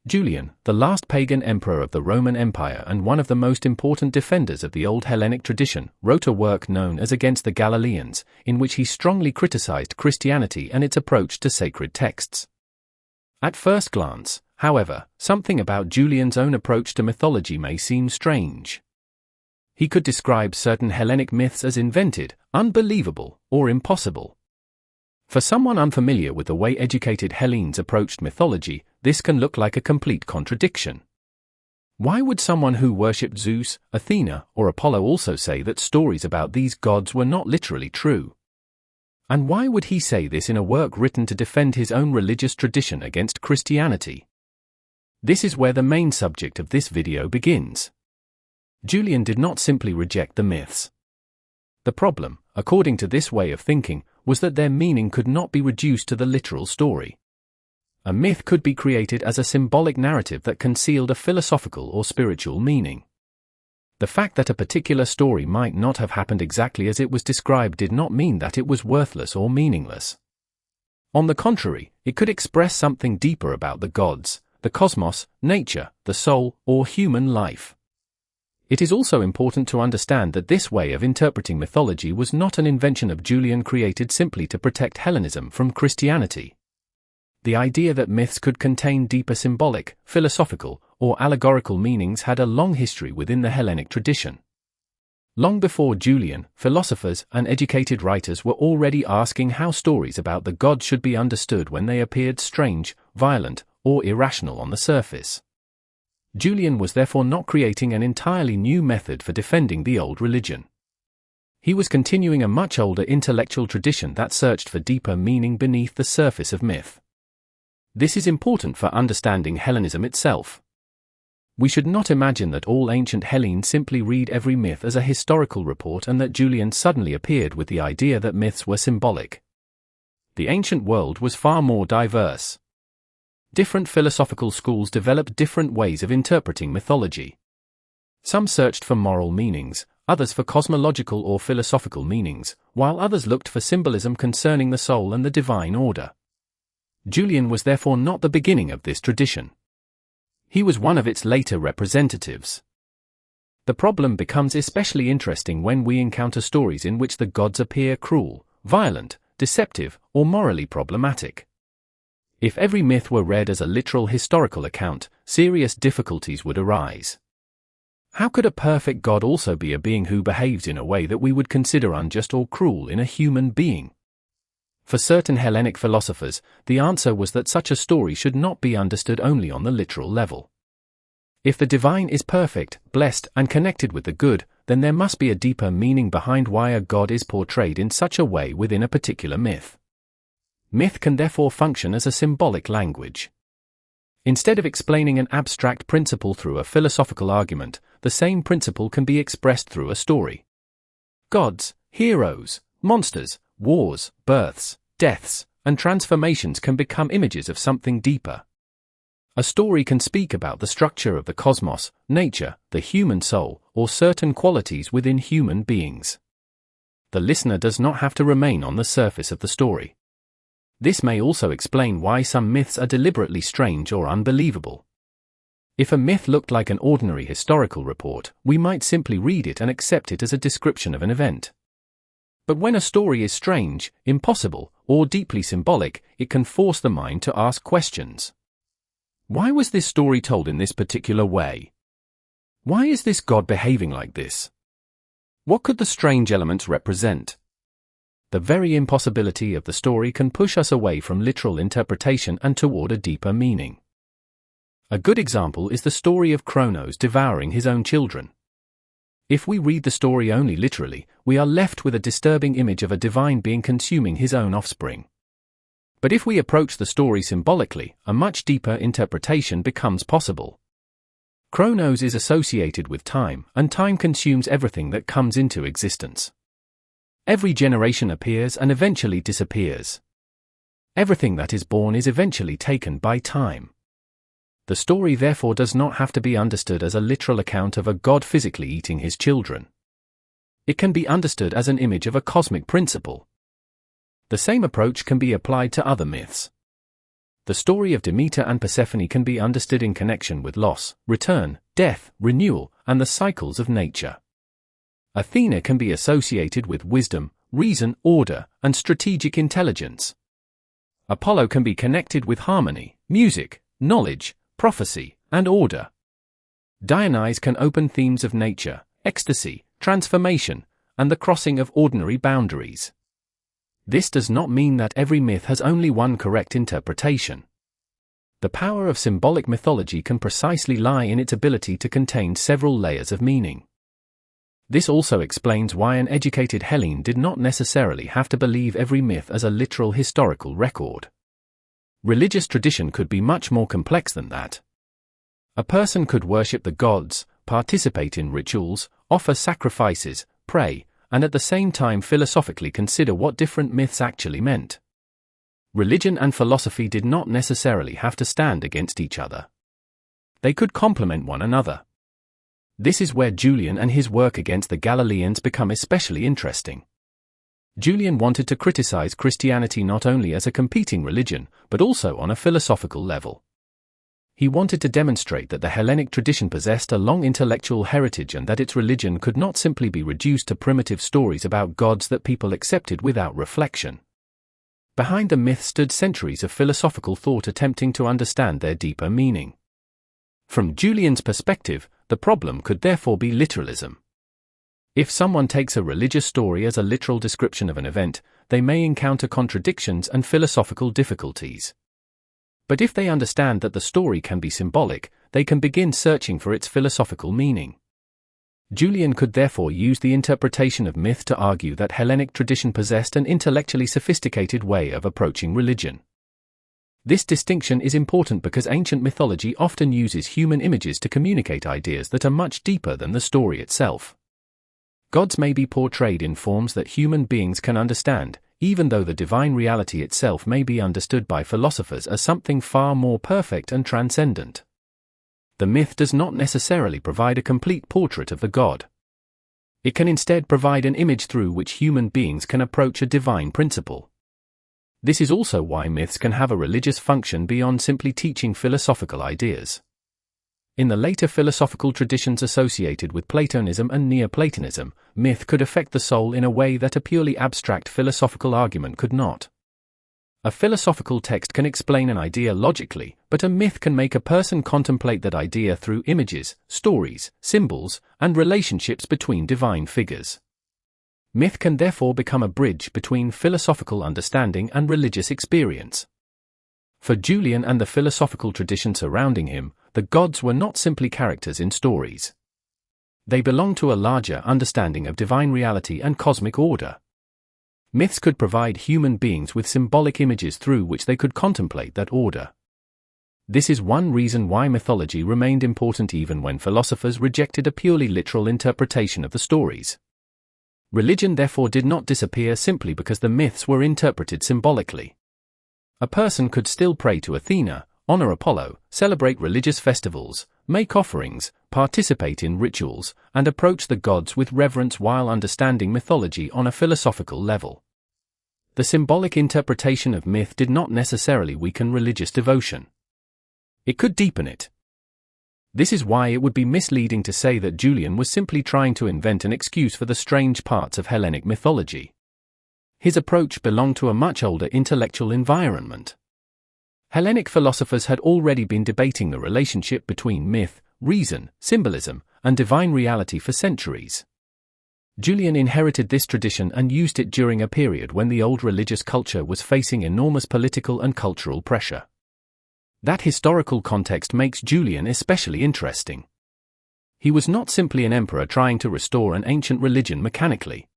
Julian, the last pagan emperor of the Roman Empire and one of the most important defenders of the old Hellenic tradition, wrote a work known as Against the Galileans, in which he strongly criticized Christianity and its approach to sacred texts. At first glance, however, something about Julian's own approach to mythology may seem strange. He could describe certain Hellenic myths as invented, unbelievable, or impossible. For someone unfamiliar with the way educated Hellenes approached mythology, this can look like a complete contradiction. Why would someone who worshipped Zeus, Athena, or Apollo also say that stories about these gods were not literally true? And why would he say this in a work written to defend his own religious tradition against Christianity? This is where the main subject of this video begins. Julian did not simply reject the myths. The problem, according to this way of thinking, was that their meaning could not be reduced to the literal story. A myth could be created as a symbolic narrative that concealed a philosophical or spiritual meaning. The fact that a particular story might not have happened exactly as it was described did not mean that it was worthless or meaningless. On the contrary, it could express something deeper about the gods, the cosmos, nature, the soul, or human life. It is also important to understand that this way of interpreting mythology was not an invention of Julian created simply to protect Hellenism from Christianity. The idea that myths could contain deeper symbolic, philosophical, or allegorical meanings had a long history within the Hellenic tradition. Long before Julian, philosophers and educated writers were already asking how stories about the gods should be understood when they appeared strange, violent, or irrational on the surface. Julian was therefore not creating an entirely new method for defending the old religion. He was continuing a much older intellectual tradition that searched for deeper meaning beneath the surface of myth. This is important for understanding Hellenism itself. We should not imagine that all ancient Hellenes simply read every myth as a historical report and that Julian suddenly appeared with the idea that myths were symbolic. The ancient world was far more diverse. Different philosophical schools developed different ways of interpreting mythology. Some searched for moral meanings, others for cosmological or philosophical meanings, while others looked for symbolism concerning the soul and the divine order. Julian was therefore not the beginning of this tradition. He was one of its later representatives. The problem becomes especially interesting when we encounter stories in which the gods appear cruel, violent, deceptive, or morally problematic. If every myth were read as a literal historical account, serious difficulties would arise. How could a perfect god also be a being who behaves in a way that we would consider unjust or cruel in a human being? For certain Hellenic philosophers, the answer was that such a story should not be understood only on the literal level. If the divine is perfect, blessed, and connected with the good, then there must be a deeper meaning behind why a god is portrayed in such a way within a particular myth. Myth can therefore function as a symbolic language. Instead of explaining an abstract principle through a philosophical argument, the same principle can be expressed through a story. Gods, heroes, monsters, wars, births, deaths, and transformations can become images of something deeper. A story can speak about the structure of the cosmos, nature, the human soul, or certain qualities within human beings. The listener does not have to remain on the surface of the story. This may also explain why some myths are deliberately strange or unbelievable. If a myth looked like an ordinary historical report, we might simply read it and accept it as a description of an event. But when a story is strange, impossible, or deeply symbolic, it can force the mind to ask questions. Why was this story told in this particular way? Why is this god behaving like this? What could the strange elements represent? The very impossibility of the story can push us away from literal interpretation and toward a deeper meaning. A good example is the story of Kronos devouring his own children. If we read the story only literally, we are left with a disturbing image of a divine being consuming his own offspring. But if we approach the story symbolically, a much deeper interpretation becomes possible. Kronos is associated with time, and time consumes everything that comes into existence. Every generation appears and eventually disappears. Everything that is born is eventually taken by time. The story therefore does not have to be understood as a literal account of a god physically eating his children. It can be understood as an image of a cosmic principle. The same approach can be applied to other myths. The story of Demeter and Persephone can be understood in connection with loss, return, death, renewal, and the cycles of nature. Athena can be associated with wisdom, reason, order, and strategic intelligence. Apollo can be connected with harmony, music, knowledge, prophecy, and order. Dionysus can open themes of nature, ecstasy, transformation, and the crossing of ordinary boundaries. This does not mean that every myth has only one correct interpretation. The power of symbolic mythology can precisely lie in its ability to contain several layers of meaning. This also explains why an educated Hellene did not necessarily have to believe every myth as a literal historical record. Religious tradition could be much more complex than that. A person could worship the gods, participate in rituals, offer sacrifices, pray, and at the same time philosophically consider what different myths actually meant. Religion and philosophy did not necessarily have to stand against each other. They could complement one another. This is where Julian and his work against the Galileans become especially interesting. Julian wanted to criticize Christianity not only as a competing religion, but also on a philosophical level. He wanted to demonstrate that the Hellenic tradition possessed a long intellectual heritage and that its religion could not simply be reduced to primitive stories about gods that people accepted without reflection. Behind the myth stood centuries of philosophical thought attempting to understand their deeper meaning. From Julian's perspective, the problem could therefore be literalism. If someone takes a religious story as a literal description of an event, they may encounter contradictions and philosophical difficulties. But if they understand that the story can be symbolic, they can begin searching for its philosophical meaning. Julian could therefore use the interpretation of myth to argue that Hellenic tradition possessed an intellectually sophisticated way of approaching religion. This distinction is important because ancient mythology often uses human images to communicate ideas that are much deeper than the story itself. Gods may be portrayed in forms that human beings can understand, even though the divine reality itself may be understood by philosophers as something far more perfect and transcendent. The myth does not necessarily provide a complete portrait of the god. It can instead provide an image through which human beings can approach a divine principle. This is also why myths can have a religious function beyond simply teaching philosophical ideas. In the later philosophical traditions associated with Platonism and Neoplatonism, myth could affect the soul in a way that a purely abstract philosophical argument could not. A philosophical text can explain an idea logically, but a myth can make a person contemplate that idea through images, stories, symbols, and relationships between divine figures. Myth can therefore become a bridge between philosophical understanding and religious experience. For Julian and the philosophical tradition surrounding him, the gods were not simply characters in stories. They belonged to a larger understanding of divine reality and cosmic order. Myths could provide human beings with symbolic images through which they could contemplate that order. This is one reason why mythology remained important even when philosophers rejected a purely literal interpretation of the stories. Religion therefore did not disappear simply because the myths were interpreted symbolically. A person could still pray to Athena, honor Apollo, celebrate religious festivals, make offerings, participate in rituals, and approach the gods with reverence while understanding mythology on a philosophical level. The symbolic interpretation of myth did not necessarily weaken religious devotion. It could deepen it. This is why it would be misleading to say that Julian was simply trying to invent an excuse for the strange parts of Hellenic mythology. His approach belonged to a much older intellectual environment. Hellenic philosophers had already been debating the relationship between myth, reason, symbolism, and divine reality for centuries. Julian inherited this tradition and used it during a period when the old religious culture was facing enormous political and cultural pressure. That historical context makes Julian especially interesting. He was not simply an emperor trying to restore an ancient religion mechanically.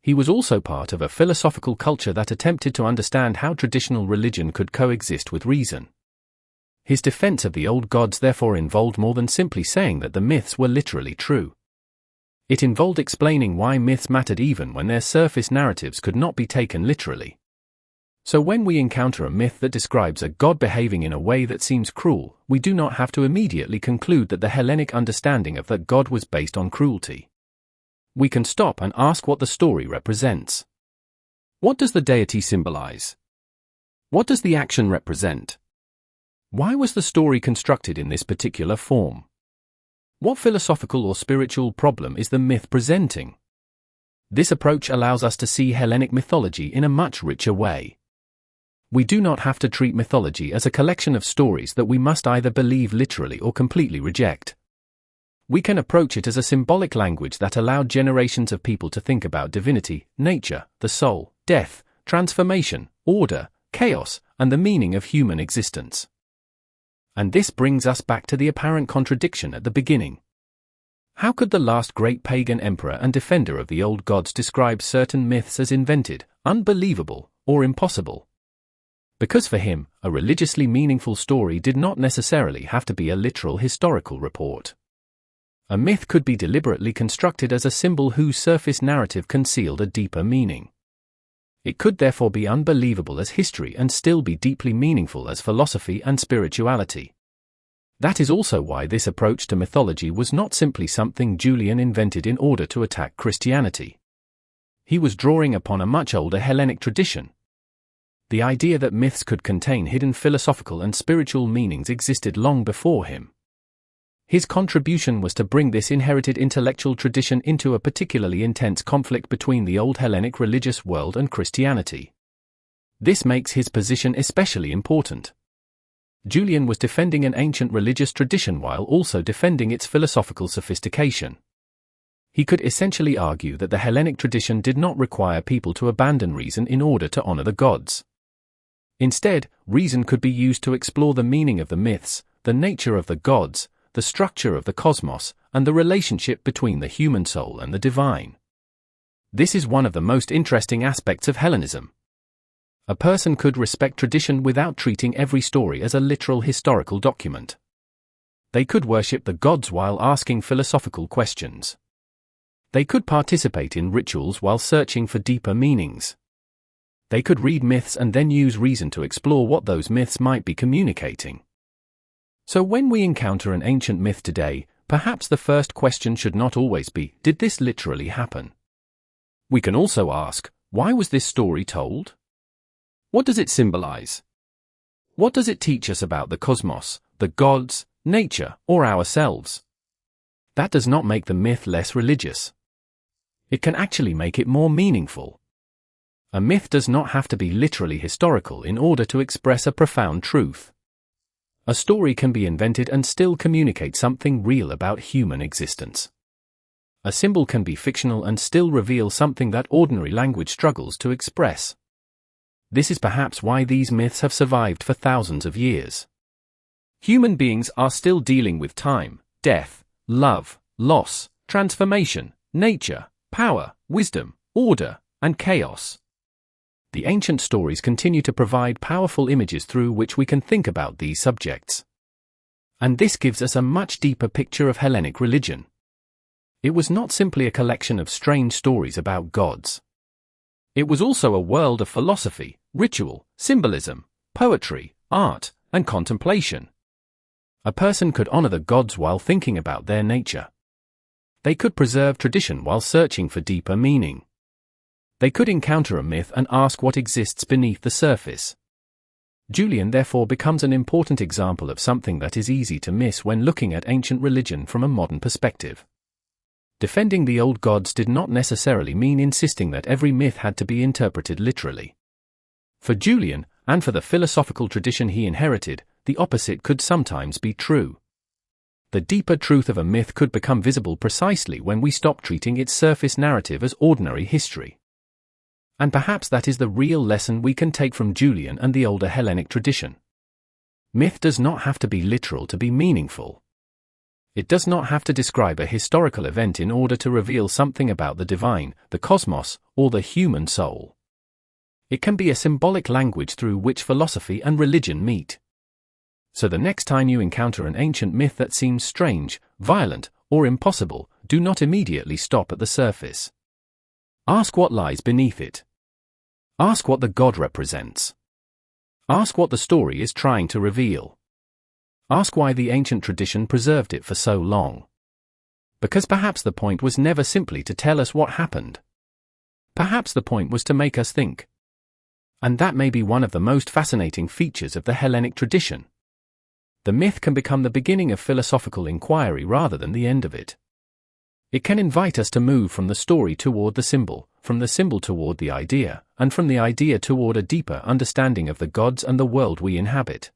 He was also part of a philosophical culture that attempted to understand how traditional religion could coexist with reason. His defense of the old gods therefore involved more than simply saying that the myths were literally true. It involved explaining why myths mattered even when their surface narratives could not be taken literally. So when we encounter a myth that describes a god behaving in a way that seems cruel, we do not have to immediately conclude that the Hellenic understanding of that god was based on cruelty. We can stop and ask what the story represents. What does the deity symbolize? What does the action represent? Why was the story constructed in this particular form? What philosophical or spiritual problem is the myth presenting? This approach allows us to see Hellenic mythology in a much richer way. We do not have to treat mythology as a collection of stories that we must either believe literally or completely reject. We can approach it as a symbolic language that allowed generations of people to think about divinity, nature, the soul, death, transformation, order, chaos, and the meaning of human existence. And this brings us back to the apparent contradiction at the beginning. How could the last great pagan emperor and defender of the old gods describe certain myths as invented, unbelievable, or impossible? Because for him, a religiously meaningful story did not necessarily have to be a literal historical report. A myth could be deliberately constructed as a symbol whose surface narrative concealed a deeper meaning. It could therefore be unbelievable as history and still be deeply meaningful as philosophy and spirituality. That is also why this approach to mythology was not simply something Julian invented in order to attack Christianity. He was drawing upon a much older Hellenic tradition. The idea that myths could contain hidden philosophical and spiritual meanings existed long before him. His contribution was to bring this inherited intellectual tradition into a particularly intense conflict between the old Hellenic religious world and Christianity. This makes his position especially important. Julian was defending an ancient religious tradition while also defending its philosophical sophistication. He could essentially argue that the Hellenic tradition did not require people to abandon reason in order to honor the gods. Instead, reason could be used to explore the meaning of the myths, the nature of the gods, the structure of the cosmos, and the relationship between the human soul and the divine. This is one of the most interesting aspects of Hellenism. A person could respect tradition without treating every story as a literal historical document. They could worship the gods while asking philosophical questions. They could participate in rituals while searching for deeper meanings. They could read myths and then use reason to explore what those myths might be communicating. So when we encounter an ancient myth today, perhaps the first question should not always be, did this literally happen? We can also ask, why was this story told? What does it symbolize? What does it teach us about the cosmos, the gods, nature, or ourselves? That does not make the myth less religious. It can actually make it more meaningful. A myth does not have to be literally historical in order to express a profound truth. A story can be invented and still communicate something real about human existence. A symbol can be fictional and still reveal something that ordinary language struggles to express. This is perhaps why these myths have survived for thousands of years. Human beings are still dealing with time, death, love, loss, transformation, nature, power, wisdom, order, and chaos. The ancient stories continue to provide powerful images through which we can think about these subjects. And this gives us a much deeper picture of Hellenic religion. It was not simply a collection of strange stories about gods. It was also a world of philosophy, ritual, symbolism, poetry, art, and contemplation. A person could honor the gods while thinking about their nature. They could preserve tradition while searching for deeper meaning. They could encounter a myth and ask what exists beneath the surface. Julian therefore becomes an important example of something that is easy to miss when looking at ancient religion from a modern perspective. Defending the old gods did not necessarily mean insisting that every myth had to be interpreted literally. For Julian, and for the philosophical tradition he inherited, the opposite could sometimes be true. The deeper truth of a myth could become visible precisely when we stop treating its surface narrative as ordinary history. And perhaps that is the real lesson we can take from Julian and the older Hellenic tradition. Myth does not have to be literal to be meaningful. It does not have to describe a historical event in order to reveal something about the divine, the cosmos, or the human soul. It can be a symbolic language through which philosophy and religion meet. So the next time you encounter an ancient myth that seems strange, violent, or impossible, do not immediately stop at the surface. Ask what lies beneath it. Ask what the god represents. Ask what the story is trying to reveal. Ask why the ancient tradition preserved it for so long. Because perhaps the point was never simply to tell us what happened. Perhaps the point was to make us think. And that may be one of the most fascinating features of the Hellenic tradition. The myth can become the beginning of philosophical inquiry rather than the end of it. It can invite us to move from the story toward the symbol, from the symbol toward the idea, and from the idea toward a deeper understanding of the gods and the world we inhabit.